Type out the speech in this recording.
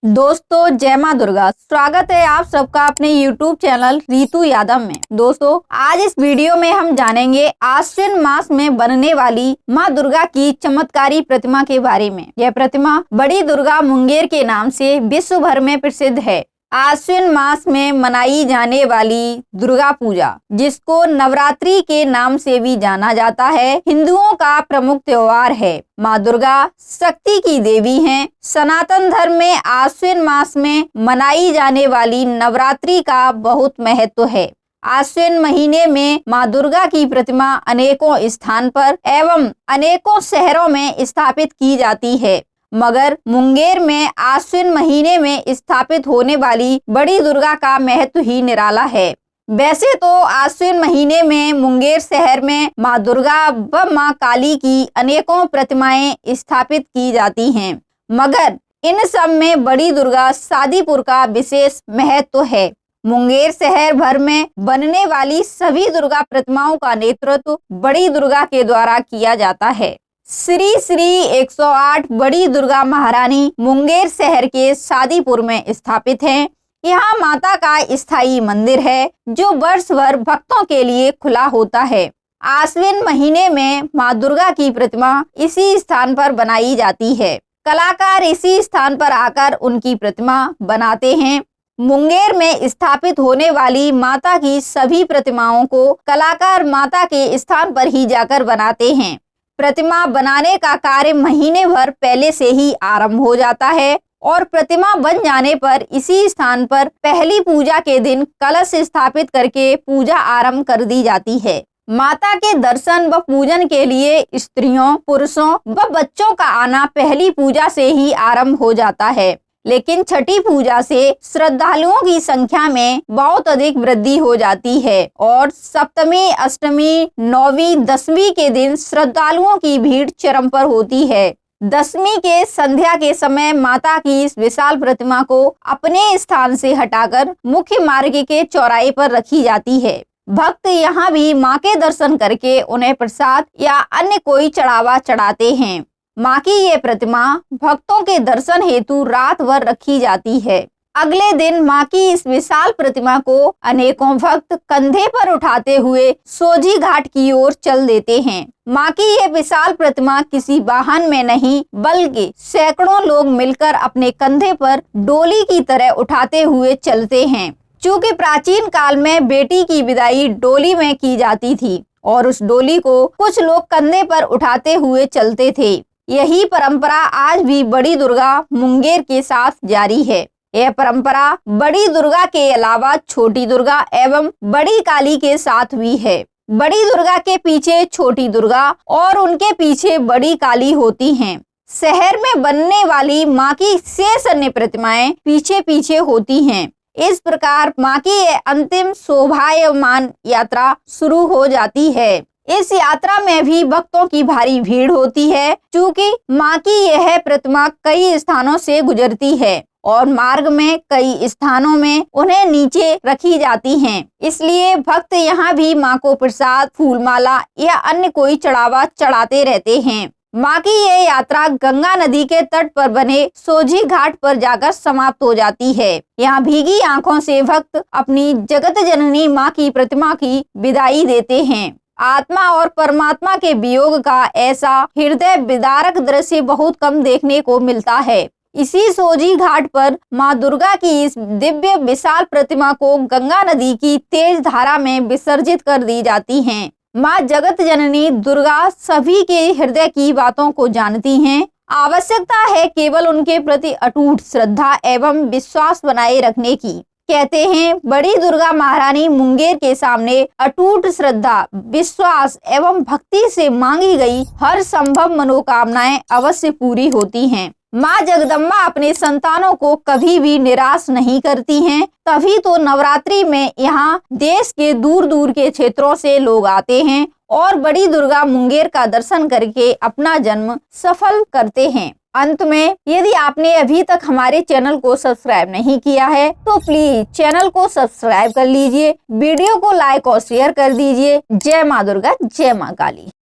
दोस्तों जय माँ दुर्गा। स्वागत है आप सबका अपने YouTube चैनल रीतु यादव में। दोस्तों आज इस वीडियो में हम जानेंगे आश्विन मास में बनने वाली माँ दुर्गा की चमत्कारी प्रतिमा के बारे में। यह प्रतिमा बड़ी दुर्गा मुंगेर के नाम से विश्व भर में प्रसिद्ध है। आश्विन मास में मनाई जाने वाली दुर्गा पूजा, जिसको नवरात्रि के नाम से भी जाना जाता है, हिंदुओं का प्रमुख त्योहार है। माँ दुर्गा शक्ति की देवी हैं। सनातन धर्म में आश्विन मास में मनाई जाने वाली नवरात्रि का बहुत महत्व है। आश्विन महीने में माँ दुर्गा की प्रतिमा अनेकों स्थान पर एवं अनेकों शहरों में स्थापित की जाती है, मगर मुंगेर में आश्विन महीने में स्थापित होने वाली बड़ी दुर्गा का महत्व ही निराला है। वैसे तो आश्विन महीने में मुंगेर शहर में माँ दुर्गा व माँ काली की अनेकों प्रतिमाएं स्थापित की जाती हैं, मगर इन सब में बड़ी दुर्गा शादीपुर का विशेष महत्व है। मुंगेर शहर भर में बनने वाली सभी दुर्गा प्रतिमाओं का नेतृत्व बड़ी दुर्गा के द्वारा किया जाता है। श्री 108 बड़ी दुर्गा महारानी मुंगेर शहर के शादीपुर में स्थापित हैं। यहाँ माता का स्थायी मंदिर है, जो वर्ष भर भक्तों के लिए खुला होता है। आश्विन महीने में माँ दुर्गा की प्रतिमा इसी स्थान पर बनाई जाती है। कलाकार इसी स्थान पर आकर उनकी प्रतिमा बनाते हैं। मुंगेर में स्थापित होने वाली माता की सभी प्रतिमाओं को कलाकार माता के स्थान पर ही जाकर बनाते हैं। प्रतिमा बनाने का कार्य महीने भर पहले से ही आरंभ हो जाता है और प्रतिमा बन जाने पर इसी स्थान पर पहली पूजा के दिन कलश स्थापित करके पूजा आरंभ कर दी जाती है। माता के दर्शन व पूजन के लिए स्त्रियों, पुरुषों व बच्चों का आना पहली पूजा से ही आरंभ हो जाता है, लेकिन छठी पूजा से श्रद्धालुओं की संख्या में बहुत अधिक वृद्धि हो जाती है और सप्तमी, अष्टमी, नौवीं, दसवीं के दिन श्रद्धालुओं की भीड़ चरम पर होती है। दसवीं के संध्या के समय माता की इस विशाल प्रतिमा को अपने स्थान से हटाकर मुख्य मार्ग के चौराहे पर रखी जाती है। भक्त यहाँ भी माँ के दर्शन करके उन्हें प्रसाद या अन्य कोई चढ़ावा चढ़ाते हैं। माँ की ये प्रतिमा भक्तों के दर्शन हेतु रात भर रखी जाती है। अगले दिन माँ की इस विशाल प्रतिमा को अनेकों भक्त कंधे पर उठाते हुए सोझी घाट की ओर चल देते हैं। माँ की ये विशाल प्रतिमा किसी वाहन में नहीं, बल्कि सैकड़ों लोग मिलकर अपने कंधे पर डोली की तरह उठाते हुए चलते हैं। चूँकि प्राचीन काल में बेटी की विदाई डोली में की जाती थी और उस डोली को कुछ लोग कंधे पर उठाते हुए चलते थे। यही परंपरा आज भी बड़ी दुर्गा मुंगेर के साथ जारी है। यह परंपरा बड़ी दुर्गा के अलावा छोटी दुर्गा एवं बड़ी काली के साथ भी है। बड़ी दुर्गा के पीछे छोटी दुर्गा और उनके पीछे बड़ी काली होती हैं। शहर में बनने वाली माँ की शेष अन्य प्रतिमाएं पीछे पीछे होती हैं। इस प्रकार माँ की यह अंतिम शोभायमान यात्रा शुरू हो जाती है। इस यात्रा में भी भक्तों की भारी भीड़ होती है, क्योंकि माँ की यह प्रतिमा कई स्थानों से गुजरती है और मार्ग में कई स्थानों में उन्हें नीचे रखी जाती हैं। इसलिए भक्त यहाँ भी माँ को प्रसाद, फूलमाला या अन्य कोई चढ़ावा चढ़ाते रहते हैं। माँ की यह यात्रा गंगा नदी के तट पर बने सोझी घाट पर जाकर समाप्त हो जाती है। यहाँ भीगी आंखों से भक्त अपनी जगत जननी माँ की प्रतिमा की विदाई देते हैं। आत्मा और परमात्मा के वियोग का ऐसा हृदय विदारक दृश्य बहुत कम देखने को मिलता है। इसी सोझी घाट पर माँ दुर्गा की इस दिव्य विशाल प्रतिमा को गंगा नदी की तेज धारा में विसर्जित कर दी जाती हैं। माँ जगत जननी दुर्गा सभी के हृदय की बातों को जानती हैं। आवश्यकता है केवल उनके प्रति अटूट श्रद्धा एवं विश्वास बनाए रखने की। कहते हैं बड़ी दुर्गा महारानी मुंगेर के सामने अटूट श्रद्धा, विश्वास एवं भक्ति से मांगी गई हर संभव मनोकामनाएं अवश्य पूरी होती हैं। माँ जगदम्बा अपने संतानों को कभी भी निराश नहीं करती हैं। तभी तो नवरात्रि में यहाँ देश के दूर दूर के क्षेत्रों से लोग आते हैं और बड़ी दुर्गा मुंगेर का दर्शन करके अपना जन्म सफल करते हैं। अंत में यदि आपने अभी तक हमारे चैनल को सब्सक्राइब नहीं किया है तो प्लीज चैनल को सब्सक्राइब कर लीजिए, वीडियो को लाइक और शेयर कर दीजिए। जय माँ दुर्गा, जय माँ काली।